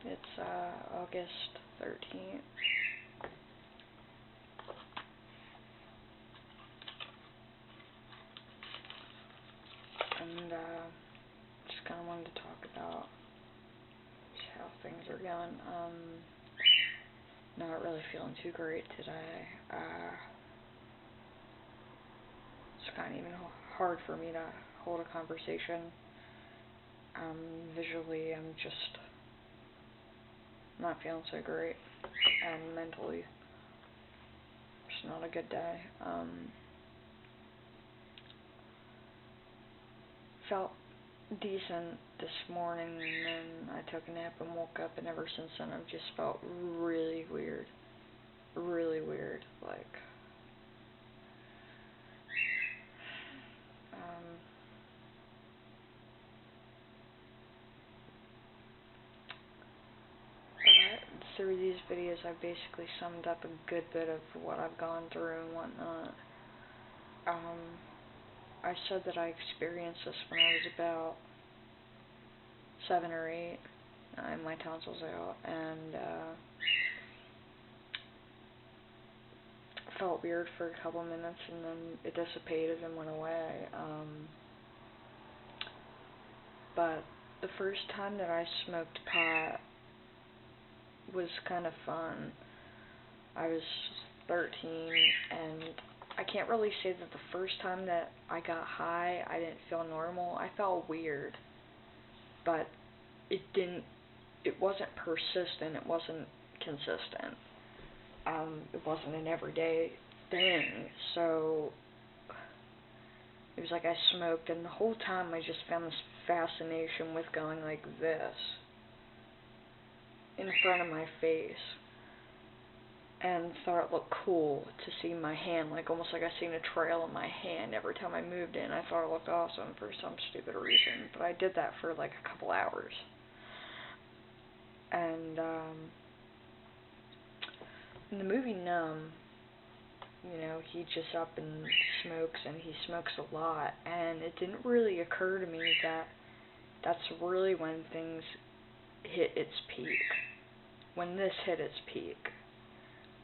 It's August 13th. And just kind of wanted to talk about how things are going. Not really feeling too great today. It's kind of even hard for me to hold a conversation. Visually, I'm just not feeling so great, and mentally, it's not a good day. Felt decent this morning, and then I took a nap and woke up, and ever since then I've just felt really weird. Really weird, like, through these videos I've basically summed up a good bit of what I've gone through and whatnot. I said that I experienced this when I was about 7 or 8. I had my tonsils out, and felt weird for a couple minutes, and then it dissipated and went away. But the first time that I smoked pot was kind of fun. I was 13, and I can't really say that the first time that I got high, I didn't feel normal. I felt weird, but it wasn't persistent, it wasn't consistent. It wasn't an everyday thing, so it was like I smoked, and the whole time I just found this fascination with going like this in front of my face, and thought it looked cool to see my hand, like almost like I seen a trail in my hand every time I moved in. I thought it looked awesome for some stupid reason, but I did that for like a couple hours. And in the movie Numb, you know, he just up and smokes, and he smokes a lot, and it didn't really occur to me that that's really when things hit its peak, when this hit its peak.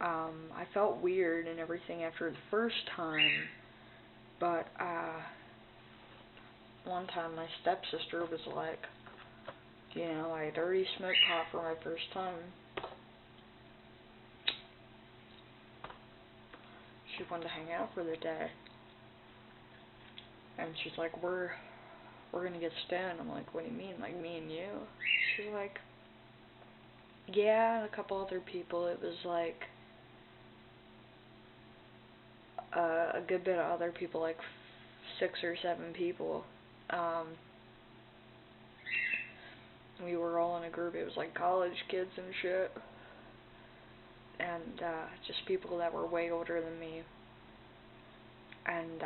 I felt weird and everything after the first time, but one time my stepsister was like, you know, I had already smoked pot for my first time. She wanted to hang out for the day, and she's like, we're gonna get stoned. I'm like, what do you mean, like me and you? She's like, yeah, and a couple other people. It was like a good bit of other people, like 6 or 7 people. We were all in a group. It was like college kids and shit, and just people that were way older than me. And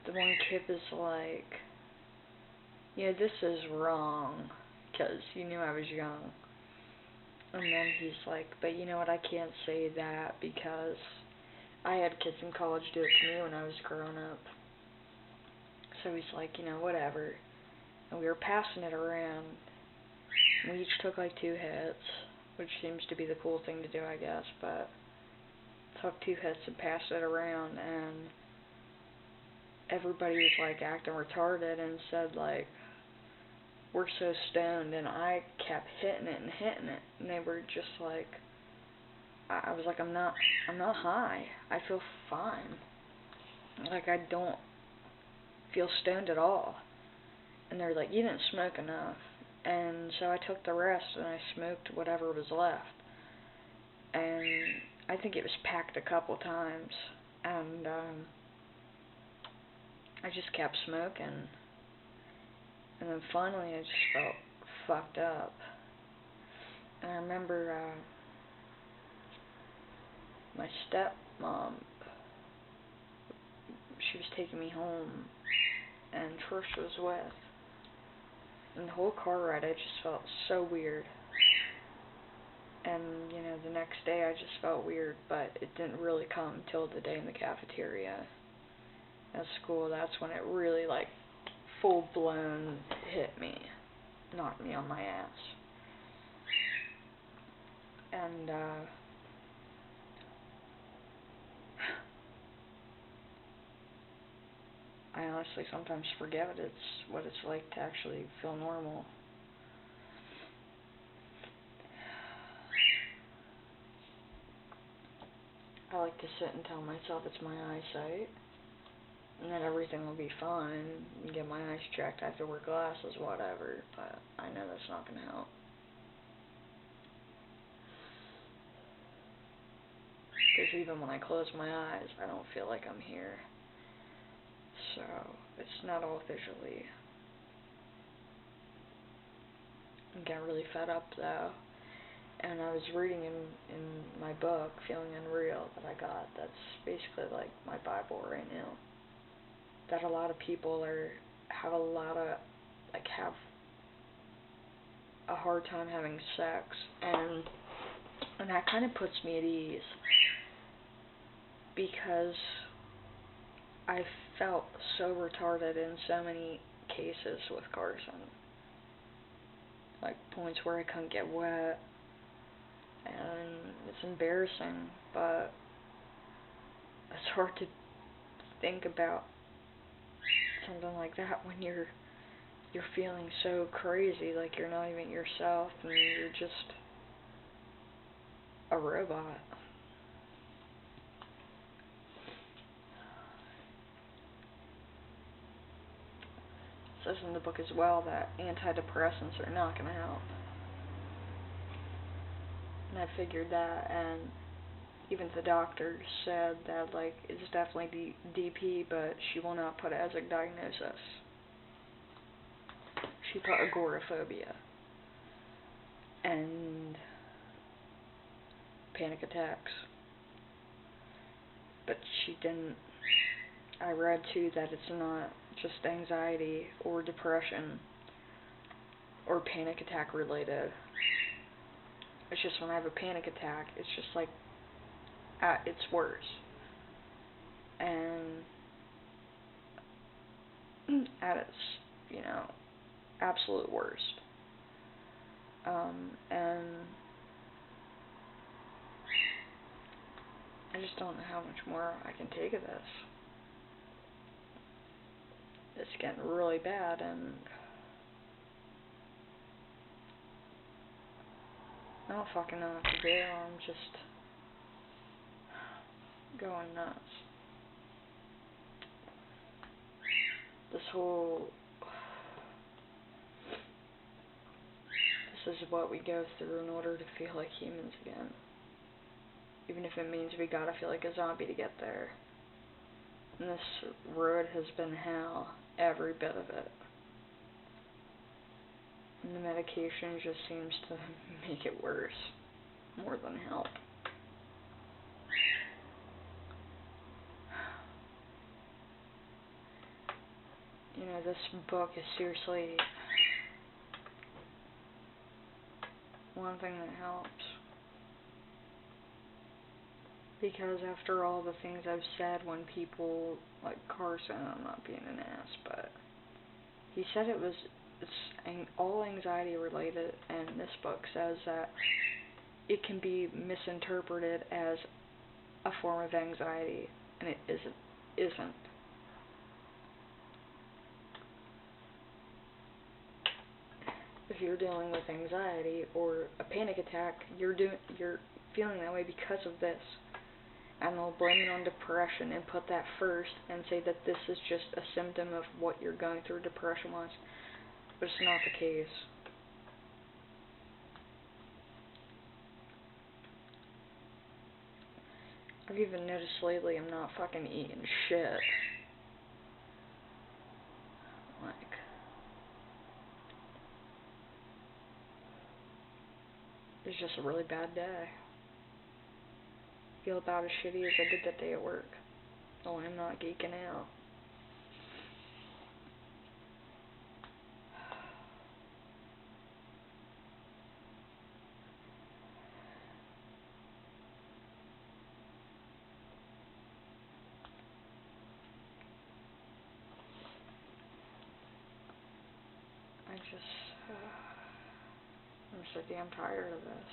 the one kid was like, yeah, this is wrong, because he knew I was young. And then he's like, but you know what, I can't say that because I had kids in college do it to me when I was growing up. So he's like, you know, whatever. And we were passing it around. We each took like 2 hits, which seems to be the cool thing to do, I guess, but took 2 hits and passed it around, and everybody was like acting retarded and said like, we're so stoned, and I kept hitting it, and they were just like, I was like, I'm not high, I feel fine, like I don't feel stoned at all. And they're like, you didn't smoke enough. And so I took the rest, and I smoked whatever was left, and I think it was packed a couple times, and I just kept smoking. And then finally I just felt fucked up. And I remember my stepmom, she was taking me home, and Trish was with. And the whole car ride I just felt so weird. And, you know, the next day I just felt weird, but it didn't really come until the day in the cafeteria at school. That's when it really, like, full-blown hit me. knocked me on my ass. And, I honestly sometimes forget what it's like to actually feel normal. I like to sit and tell myself it's my eyesight, and that everything will be fine, and get my eyes checked, I have to wear glasses, whatever, but I know that's not going to help. Because even when I close my eyes, I don't feel like I'm here. So, it's not all visually. I'm getting really fed up, though. And I was reading in my book, Feeling Unreal, that I got, that's basically like my Bible right now, that a lot of people have a hard time having sex, and that kind of puts me at ease, because I felt so retarded in so many cases with Carson. Like, points where I couldn't get wet, and it's embarrassing, but it's hard to think about something like that when you're feeling so crazy, like you're not even yourself, and you're just a robot. It says in the book as well that antidepressants are not going to help. And I figured that, and even the doctor said that, like, it's definitely DP, but she will not put it as a diagnosis. She put agoraphobia and panic attacks, but she didn't. I read too that it's not just anxiety or depression or panic attack related. It's just when I have a panic attack, it's just like at its worst. And at its, absolute worst. And I just don't know how much more I can take of this. It's getting really bad, and I don't fucking know what to do. I'm just going nuts. This is what we go through in order to feel like humans again. Even if it means we gotta feel like a zombie to get there. And this road has been hell, every bit of it. And the medication just seems to make it worse, more than help. This book is seriously one thing that helps. Because after all the things I've said, when people, like Carson, I'm not being an ass, but he said it's all anxiety related, and this book says that it can be misinterpreted as a form of anxiety, and it isn't. If you're dealing with anxiety or a panic attack, you're feeling that way because of this. And they'll blame it on depression and put that first and say that this is just a symptom of what you're going through depression-wise. But it's not the case. I've even noticed lately I'm not fucking eating shit. Like, it's just a really bad day. Feel about as shitty as I did that day at work. Oh, I'm not geeking out. I just I'm so damn tired of this.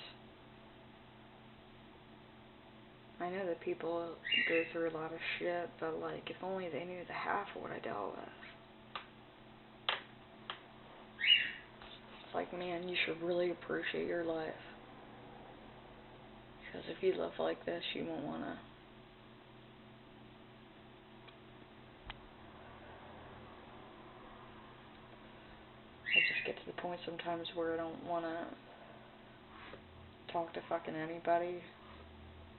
I know that people go through a lot of shit, but like, if only they knew the half of what I dealt with. It's like, man, you should really appreciate your life. Because if you live like this, you won't wanna. I just get to the point sometimes where I don't wanna talk to fucking anybody.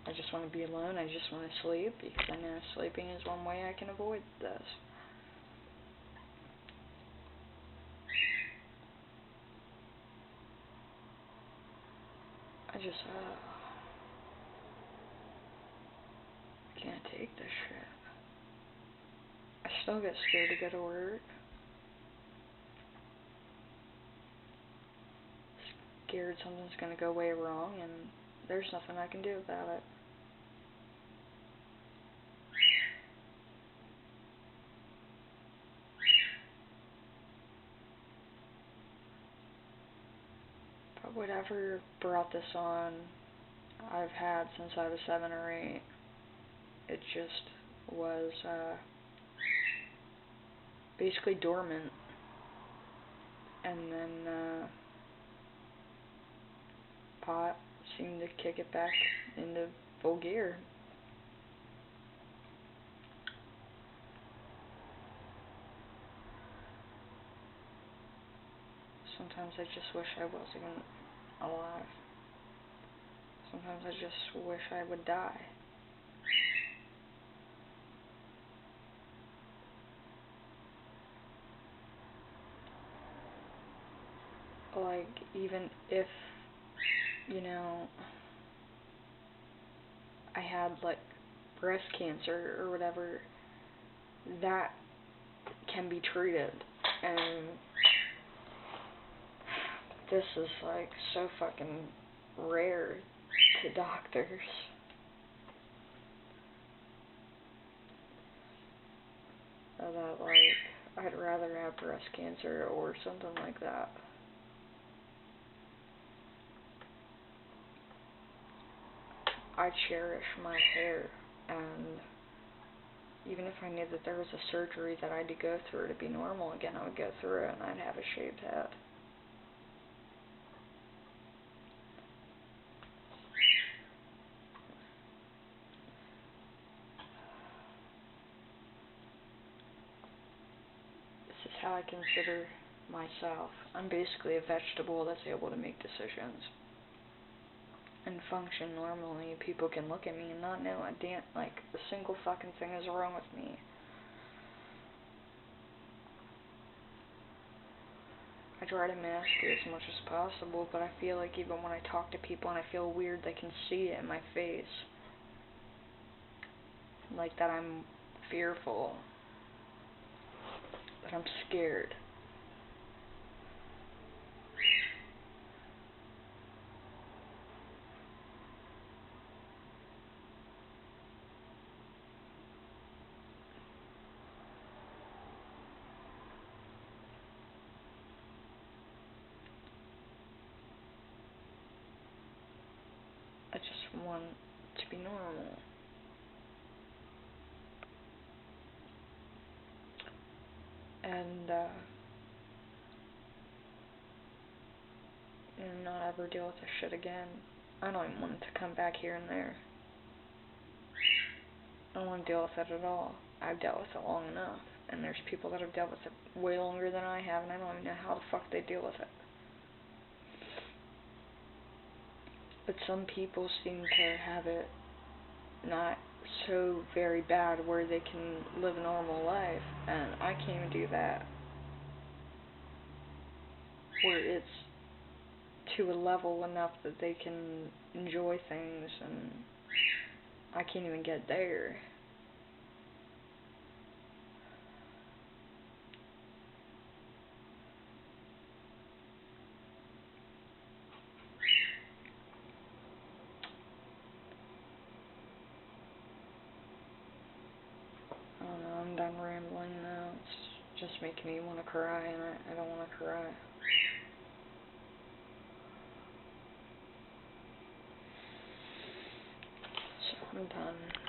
I just want to be alone. I just want to sleep, because I know sleeping is one way I can avoid this. I just, can't take this shit. I still get scared to go to work. Scared something's gonna go way wrong, and there's nothing I can do about it. But whatever brought this on, I've had since I was 7 or 8. It just was, basically dormant. And then, pot seemed to kick it back into full gear. Sometimes I just wish I wasn't alive. Sometimes I just wish I would die. Like, even if, you know, I had, like, breast cancer or whatever, that can be treated. And this is, like, so fucking rare to doctors. That, like, I'd rather have breast cancer or something like that. I cherish my hair, and even if I knew that there was a surgery that I had to go through to be normal again, I would go through it and I'd have a shaved head. This is how I consider myself. I'm basically a vegetable that's able to make decisions and function normally. People can look at me and not know a single fucking thing is wrong with me. I try to mask it as much as possible, but I feel like even when I talk to people and I feel weird, they can see it in my face. Like that I'm fearful, that I'm scared. I just want to be normal. And, not ever deal with this shit again. I don't even want it to come back here and there. I don't want to deal with it at all. I've dealt with it long enough, and there's people that have dealt with it way longer than I have, and I don't even know how the fuck they deal with it. But some people seem to have it not so very bad where they can live a normal life, and I can't even do that. Where it's to a level enough that they can enjoy things, and I can't even get there. I don't know, I'm done rambling now. It's just making me want to cry, and I don't want to cry. I'm done.